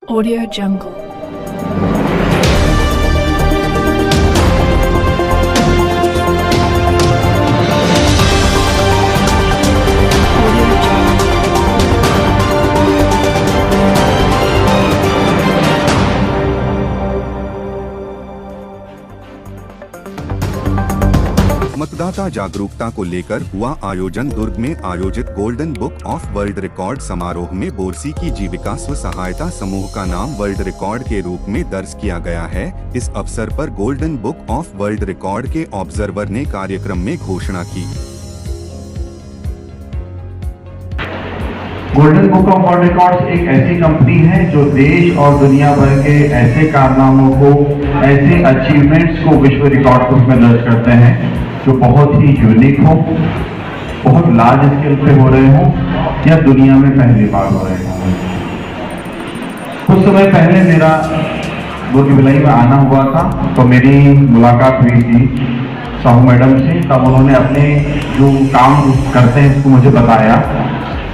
Audio Jungle. मतदाता जागरूकता को लेकर हुआ आयोजन। दुर्ग में आयोजित golden book of world record समारोह में बोरसी की जीविका स्व सहायता समूह का नाम वर्ल्ड रिकॉर्ड के रूप में दर्ज किया गया है। इस अवसर पर golden book of world record के ऑब्जर्वर ने कार्यक्रम में घोषणा की। Golden book of world records एक ऐसी कंपनी है जो देश और दुनिया भर के ऐसे कारनामों को, ऐसे अचीवमेंट्स को विश्व रिकॉर्ड बुक में दर्ज करते हैं जो बहुत ही यूनिक हो, बहुत लार्ज स्केल पे हो रहे हो या दुनिया में पहली बार हो रहे हो। कुछ समय पहले मेरा बोरीवली में आना हुआ था, तो मेरी मुलाकात हुई थी साहू मैडम से। तब उन्होंने अपने जो काम करते हैं उसको मुझे बताया।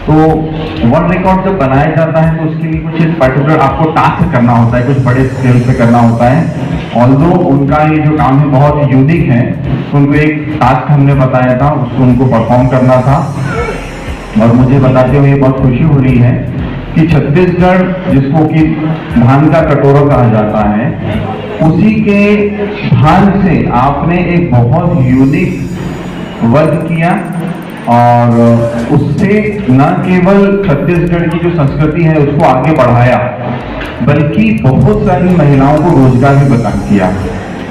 तो वर्ल्ड रिकॉर्ड जब बनाया जाता है तो उसके लिए कुछ पर्टिकुलर आपको टास्क करना होता है, कुछ बड़े स्केल पे करना होता है। ऑल्दो उनका ये जो काम है बहुत यूनिक है, तो उनको एक टास्क हमने बताया था, उसको उनको परफॉर्म करना था। और मुझे बताते हुए बहुत खुशी हो रही है कि छत्तीसगढ़, जिसको कि धान का कटोरा कहा जाता है, उसी के धान से आपने एक बहुत यूनिक वर्क किया और उससे न केवल छत्तीसगढ़ की जो संस्कृति है उसको आगे बढ़ाया, बल्कि बहुत सारी महिलाओं को रोजगार भी प्रदान किया।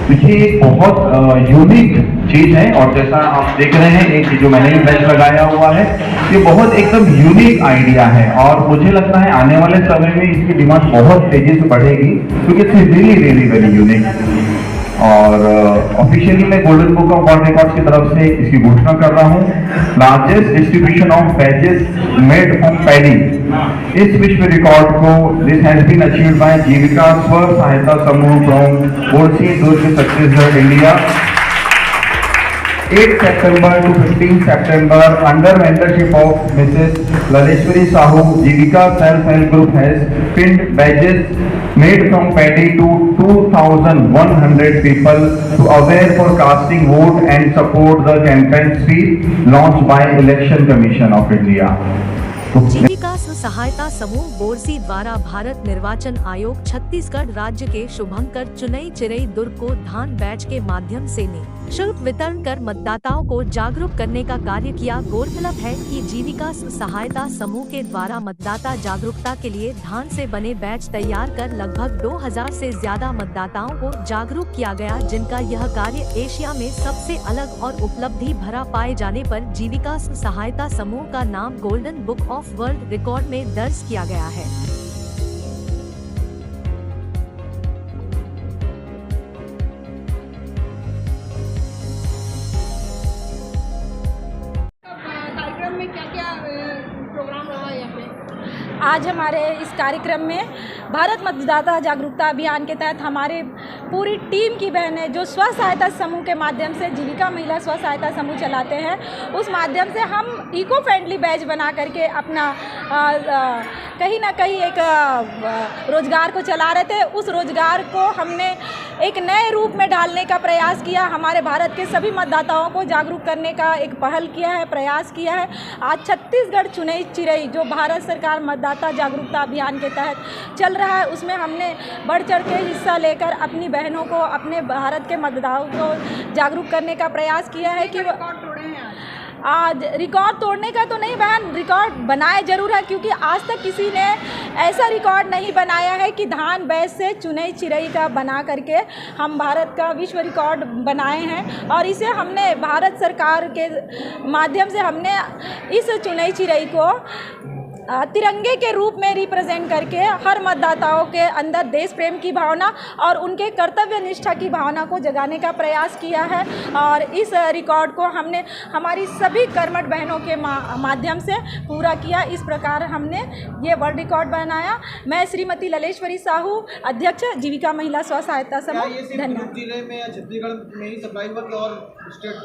देखिए ये बहुत यूनिक चीज है। और जैसा आप देख रहे हैं, एक जो मैंने बैच लगाया हुआ है, ये बहुत एकदम यूनिक आइडिया है और मुझे लगता है आने वाले समय में इसकी डिमांड बहुत तेजी से बढ़ेगी, क्योंकि it's really really very unique. और ऑफिशियली मैं golden book of world records की तरफ से इसकी घोषणा कर रहा हूँ। Largest distribution of badges made from paddy, इस विश्व रिकॉर्ड को this has been achieved by Jeevika स्व सहायता समूह फ्रॉम Borsi, Durg, Chhattisgarh, India. 8 September to 15 September under mentorship of Mrs. Laleshwari Sahu, Jivika Self-Help Group has pinned badges made from paddy to 2,100 people to aware for casting vote and support the campaign speech launched by Election Commission of India. जीविका स्व सहायता समूह बोरसी द्वारा भारत निर्वाचन आयोग छत्तीसगढ़ राज्य के शुभंकर चुनई चिरई दुर्ग को धान बैच के माध्यम से निःशुल्क वितरण कर मतदाताओं को जागरूक करने का कार्य किया। गौरतलब है कि जीविका स्व सहायता समूह के द्वारा मतदाता जागरूकता के लिए धान से बने बैच तैयार कर लगभग 2000 से ज्यादा मतदाताओं को जागरूक किया गया, जिनका यह कार्य एशिया में सबसे अलग और उपलब्धि भरा पाए जाने पर जीविका स्व सहायता समूह का नाम golden book of world record में दर्ज किया गया है। कार्यक्रम में क्या-क्या प्रोग्राम रहा है यहाँ पे? आज हमारे इस कार्यक्रम में भारत मतदाता जागरूकता अभियान के तहत हमारे पूरी टीम की बहनें जो स्व सहायता समूह के माध्यम से जीविका महिला स्व सहायता समूह चलाते हैं, उस माध्यम से हम इको फ्रेंडली बैच बना करके अपना कहीं ना कहीं एक रोजगार को चला रहे थे। उस रोजगार को हमने एक नए रूप में ढालने का प्रयास किया। हमारे भारत के सभी मतदाताओं को जागरूक करने का एक पहल किया है, प्रयास किया है। आज छत्तीसगढ़ चुनई चिरई जो भारत सरकार मतदाता जागरूकता अभियान के तहत चल रहा है, उसमें हमने बढ़ चढ़ के हिस्सा लेकर अपनी बहनों को, अपने भारत के मतदाताओं को जागरूक करने का प्रयास किया है कि आज रिकॉर्ड तोड़ने का तो नहीं बहन, रिकॉर्ड बनाए जरूर है, क्योंकि आज तक किसी ने ऐसा रिकॉर्ड नहीं बनाया है कि धान बैच से चुनई चिरई का बना करके हम भारत का विश्व रिकॉर्ड बनाए हैं। और इसे हमने भारत सरकार के माध्यम से हमने इस चुनई चिरई को तिरंगे के रूप में रिप्रेजेंट करके हर मतदाताओं के अंदर देश प्रेम की भावना और उनके कर्तव्य निष्ठा की भावना को जगाने का प्रयास किया है। और इस रिकॉर्ड को हमने हमारी सभी कर्मठ बहनों के माध्यम से पूरा किया। इस प्रकार हमने ये वर्ल्ड रिकॉर्ड बनाया। मैं श्रीमती ललेश्वरी साहू, अध्यक्ष जीविका महिला स्व सहायता समूह। धन्यवाद। जिले में या छत्तीसगढ़ में ही सप्लाई हुआ कि और स्टेट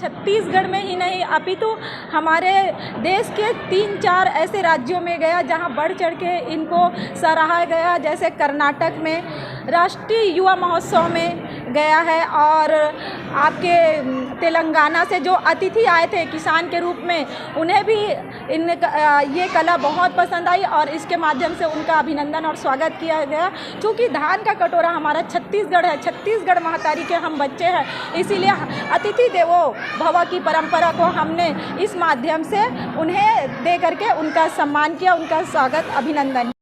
छत्तीसगढ़ में ही नहीं अपितु हमारे देश के 3-4 ऐसे राज्यों में गया जहां बढ़ चढ़ के इनको सराहा गया। जैसे कर्नाटक में राष्ट्रीय युवा महोत्सव में गया है, और आपके तेलंगाना से जो अतिथि आए थे किसान के रूप में, उन्हें भी ये कला बहुत पसंद आई और इसके माध्यम से उनका अभिनंदन और स्वागत किया गया। क्योंकि धान का कटोरा हमारा छत्तीसगढ़ है, छत्तीसगढ़ महातारी के हम बच्चे हैं, इसीलिए अतिथि देवो भव की परंपरा को हमने इस माध्यम से उन्हें दे करके उनका सम्मान किया, उनका स्वागत अभिनंदन।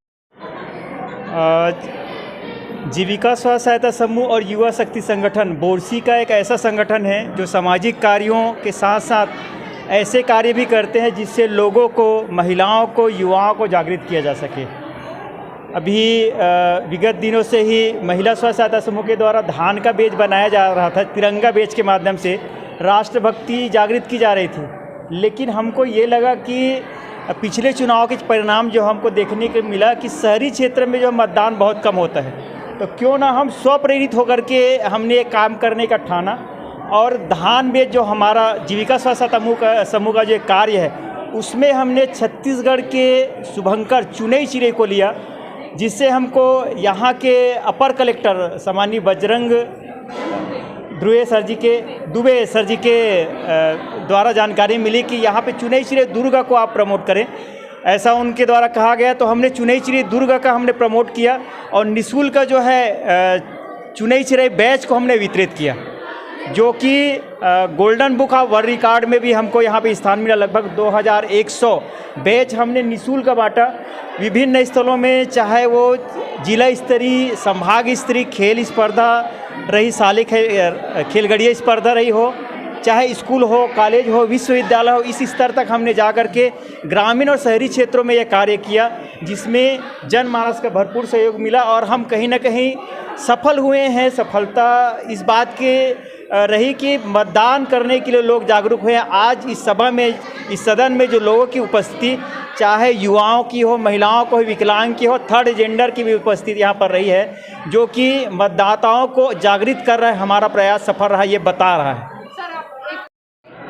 जीविका स्व सहायता समूह और युवा शक्ति संगठन बोरसी का एक ऐसा संगठन है जो सामाजिक कार्यों के साथ साथ ऐसे कार्य भी करते हैं जिससे लोगों को, महिलाओं को, युवाओं को जागृत किया जा सके। अभी विगत दिनों से ही महिला स्व सहायता समूह के द्वारा धान का बेच बनाया जा रहा था। तिरंगा बेच के माध्यम से राष्ट्रभक्ति जागृत की जा रही थी, लेकिन हमको ये लगा कि पिछले चुनाव के परिणाम जो हमको देखने को मिला कि शहरी क्षेत्र में जो मतदान बहुत कम होता है, तो क्यों ना हम स्वप्रेरित होकर के हमने एक काम करने का ठाना और धान बेच जो हमारा जीविका स्व सहायता समूह का जो कार्य है उसमें हमने छत्तीसगढ़ के शुभंकर चुनई चिरे को लिया, जिससे हमको यहाँ के अपर कलेक्टर सामान्य बजरंग दुबे सर जी के द्वारा जानकारी मिली कि यहाँ पे चुनई चिरे दुर्ग को आप प्रमोट करें, ऐसा उनके द्वारा कहा गया। तो हमने चुनई चिरे दुर्ग का हमने प्रमोट किया और निःशुल्क जो है चुनई चिरे बैच को हमने वितरित किया, जो कि golden book of world record में भी हमको यहाँ पे स्थान मिला। लगभग 2100 बैच हमने निःशुल्क बांटा विभिन्न स्थलों में, चाहे वो जिला स्तरीय, संभाग स्तरीय खेल स्पर्धा रही, साले खेलगड़िया स्पर्धा रही हो, चाहे स्कूल हो, कॉलेज हो, विश्वविद्यालय हो, इस स्तर तक हमने जा कर के ग्रामीण और शहरी क्षेत्रों में यह कार्य किया, जिसमें जनमानस का भरपूर सहयोग मिला और हम कहीं ना कहीं सफल हुए हैं। सफलता इस बात के रही कि मतदान करने के लिए लोग जागरूक हुए हैं। आज इस सभा में, इस सदन में जो लोगों की उपस्थिति, चाहे युवाओं की हो, महिलाओं को, विकलांग की हो, थर्ड जेंडर की भी उपस्थिति यहाँ पर रही है, जो कि मतदाताओं को जागृत कर रहा है। हमारा प्रयास सफल रहा, ये बता रहा है।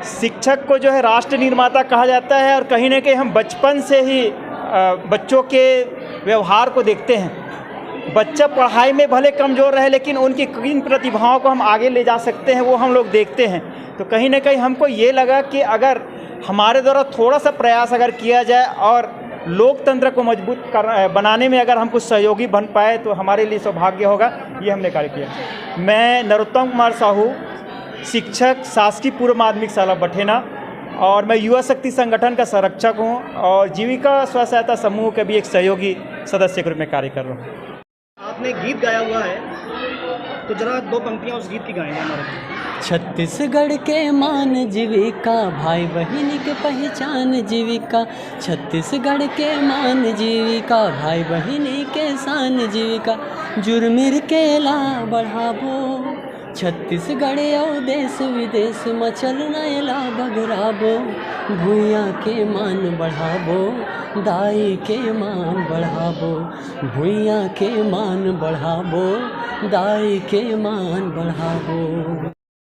शिक्षक को जो है राष्ट्र निर्माता कहा जाता है और कहीं ना कहीं हम बचपन से ही बच्चों के व्यवहार को देखते हैं। बच्चा पढ़ाई में भले कमज़ोर रहे, लेकिन उनकी किन प्रतिभाओं को हम आगे ले जा सकते हैं वो हम लोग देखते हैं। तो कहीं ना कहीं हमको ये लगा कि अगर हमारे द्वारा थोड़ा सा प्रयास अगर किया जाए और लोकतंत्र को मजबूत बनाने में अगर हम कुछ सहयोगी बन पाए तो हमारे लिए सौभाग्य होगा। ये हमने कार्य किया। मैं नरोत्तम कुमार साहू, शिक्षक, शासकीय पूर्व माध्यमिक शाला बठेना, और मैं युवा शक्ति संगठन का संरक्षक हूँ और जीविका स्व सहायता समूह के भी एक सहयोगी सदस्य के रूप में कार्य कर रहा हूँ। आपने गीत गाया हुआ है, तो जरा 2 पंक्तियाँ उस गीत की गाएंगे हमारे। छत्तीसगढ़ के मान जीविका, भाई बहन के पहचान जीविका। छत्तीसगढ़ के मान जीविका, भाई बहन के शान जीविका। जुर्मिर के ला बढ़ाबो, छत्तीसगढ़ और देश विदेश मचल नयला बगराबो। भूया के मान बढ़ाबो, दाई के मान बढ़ाबो। भूया के मान बढ़ाबो, दाई के मान बढ़ाबो।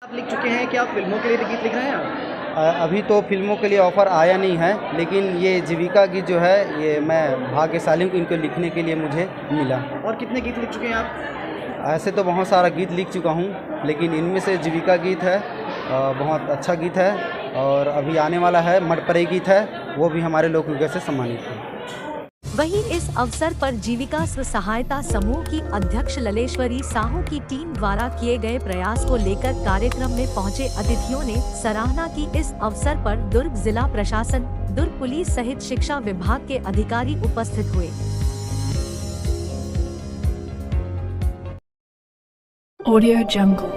आप लिख चुके हैं कि आप फिल्मों के लिए भी गीत लिख रहे हैं? अभी तो फिल्मों के लिए ऑफ़र आया नहीं है, लेकिन ये जीविका गीत जो है ये मैं भाग्यशाली हूँ, इनको लिखने के लिए मुझे मिला। और कितने गीत लिख चुके हैं आप? ऐसे तो बहुत सारा गीत लिख चुका हूँ, लेकिन इनमें से जीविका गीत है, बहुत अच्छा गीत है, और अभी आने वाला है मटपरे गीत है, वो भी हमारे लोकगीत से सम्मानित है। वहीं इस अवसर पर जीविका स्व सहायता समूह की अध्यक्ष ललेश्वरी साहू की टीम द्वारा किए गए प्रयास को लेकर कार्यक्रम में पहुंचे अतिथियों ने सराहना की। इस अवसर पर दुर्ग जिला प्रशासन, दुर्ग पुलिस सहित शिक्षा विभाग के अधिकारी उपस्थित हुए। Audio Jungle।